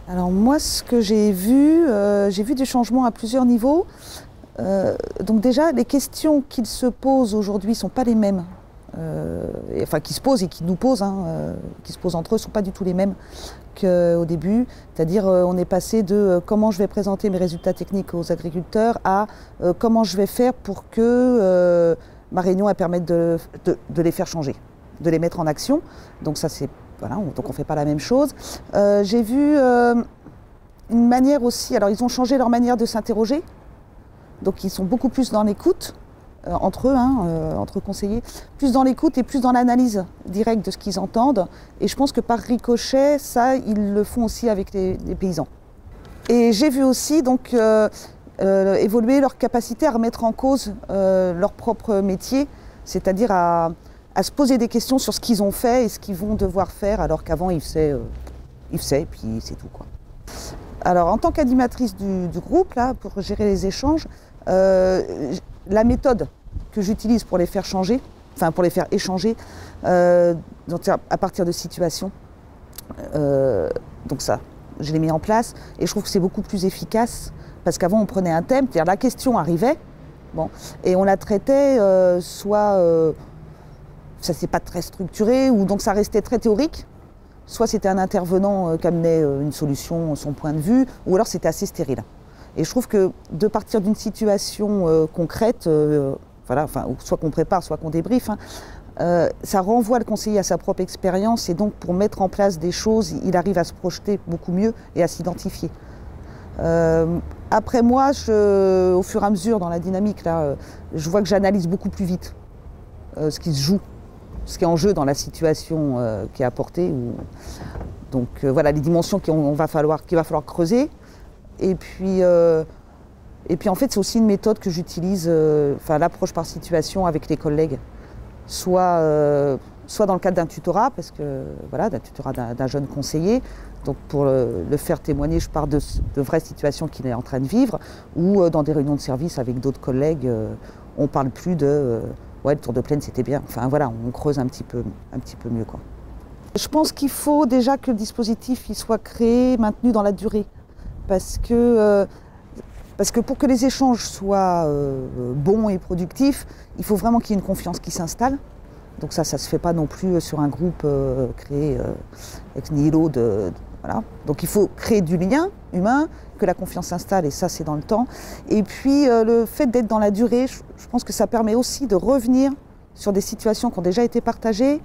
Alors moi, ce que j'ai vu des changements à plusieurs niveaux. Donc déjà, les questions qu'ils se posent aujourd'hui ne sont pas les mêmes. Enfin, qui se posent et qui nous posent, qui se posent entre eux, ne sont pas du tout les mêmes qu'au début. C'est-à-dire, on est passé de comment je vais présenter mes résultats techniques aux agriculteurs à comment je vais faire pour que ma réunion elle permette de les faire changer, de les mettre en action. Donc ça, c'est voilà, donc on ne fait pas la même chose. J'ai vu une manière aussi, alors ils ont changé leur manière de s'interroger, donc ils sont beaucoup plus dans l'écoute, entre eux, entre conseillers, plus dans l'écoute et plus dans l'analyse directe de ce qu'ils entendent. Et je pense que par ricochet, ça, ils le font aussi avec les paysans. Et j'ai vu aussi donc évoluer leur capacité à remettre en cause leur propre métier, c'est-à-dire à se poser des questions sur ce qu'ils ont fait et ce qu'ils vont devoir faire, alors qu'avant ils faisaient et puis c'est tout, quoi. Alors en tant qu'animatrice du groupe, là, pour gérer les échanges, la méthode que j'utilise pour les faire changer, enfin pour les faire échanger, donc à partir de situations, donc ça, je l'ai mis en place et je trouve que c'est beaucoup plus efficace parce qu'avant on prenait un thème, c'est-à-dire la question arrivait, bon, et on la traitait soit ça c'est pas très structuré ou donc ça restait très théorique, soit c'était un intervenant qui amenait une solution, son point de vue, ou alors c'était assez stérile. Et je trouve que de partir d'une situation concrète, voilà, enfin, soit qu'on prépare, soit qu'on débriefe, ça renvoie le conseiller à sa propre expérience et donc pour mettre en place des choses, il arrive à se projeter beaucoup mieux et à s'identifier. Après moi, au fur et à mesure dans la dynamique, là, je vois que j'analyse beaucoup plus vite ce qui se joue, ce qui est en jeu dans la situation qui est apportée. Donc voilà, les dimensions qu'il va falloir creuser. Et puis en fait, c'est aussi une méthode que j'utilise, l'approche par situation avec les collègues. Soit dans le cadre d'un tutorat, parce que voilà, d'un tutorat d'un jeune conseiller. Donc pour le faire témoigner, je pars de vraies situations qu'il est en train de vivre, ou dans des réunions de service avec d'autres collègues, on parle plus de ouais, le tour de plaine c'était bien. Enfin voilà, on creuse un petit peu mieux, quoi. Je pense qu'il faut déjà que le dispositif il soit créé, maintenu dans la durée. Parce que pour que les échanges soient bons et productifs, il faut vraiment qu'il y ait une confiance qui s'installe. Donc ça ne se fait pas non plus sur un groupe créé ex nihilo. Voilà. Donc il faut créer du lien humain, que la confiance s'installe, et ça c'est dans le temps. Et puis le fait d'être dans la durée, je pense que ça permet aussi de revenir sur des situations qui ont déjà été partagées,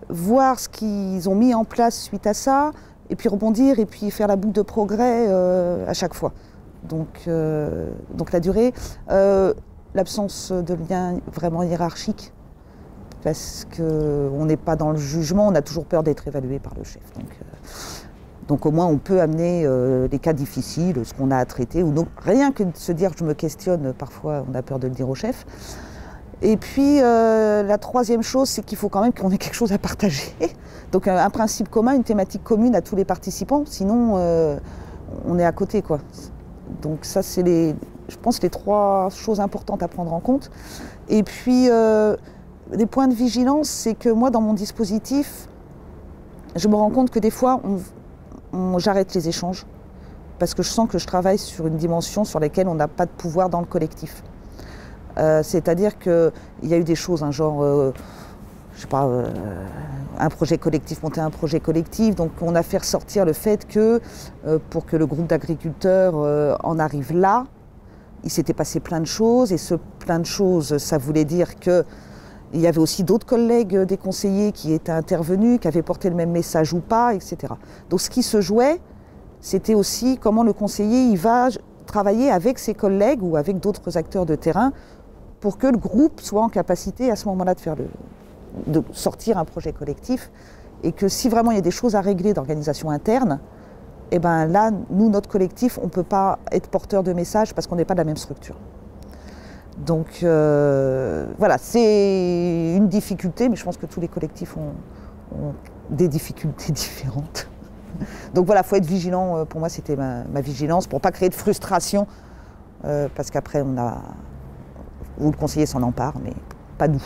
voir ce qu'ils ont mis en place suite à ça, et puis rebondir et puis faire la boucle de progrès à chaque fois. Donc la durée, l'absence de lien vraiment hiérarchique, parce qu'on n'est pas dans le jugement, on a toujours peur d'être évalué par le chef. Donc au moins on peut amener les cas difficiles, ce qu'on a à traiter, ou non, rien que de se dire je me questionne, parfois on a peur de le dire au chef. Et puis la troisième chose, c'est qu'il faut quand même qu'on ait quelque chose à partager. Donc un principe commun, une thématique commune à tous les participants, sinon on est à côté, quoi. Donc ça c'est je pense les trois choses importantes à prendre en compte. Et puis les points de vigilance, c'est que moi dans mon dispositif, je me rends compte que des fois j'arrête les échanges parce que je sens que je travaille sur une dimension sur laquelle on n'a pas de pouvoir dans le collectif. C'est-à-dire qu'il y a eu des choses, genre, je sais pas, un projet collectif, monter un projet collectif, donc on a fait ressortir le fait que pour que le groupe d'agriculteurs en arrive là, il s'était passé plein de choses, et ce plein de choses, ça voulait dire qu'il y avait aussi d'autres collègues des conseillers qui étaient intervenus, qui avaient porté le même message ou pas, etc. Donc ce qui se jouait, c'était aussi comment le conseiller il va travailler avec ses collègues ou avec d'autres acteurs de terrain pour que le groupe soit en capacité à ce moment-là de sortir un projet collectif, et que si vraiment il y a des choses à régler d'organisation interne, et ben là, nous, notre collectif, on ne peut pas être porteur de messages parce qu'on n'est pas de la même structure. Donc voilà, c'est une difficulté, mais je pense que tous les collectifs ont des difficultés différentes. Donc voilà, il faut être vigilant. Pour moi, c'était ma vigilance, pour ne pas créer de frustration, parce qu'après, où le conseiller s'en empare, mais pas nous.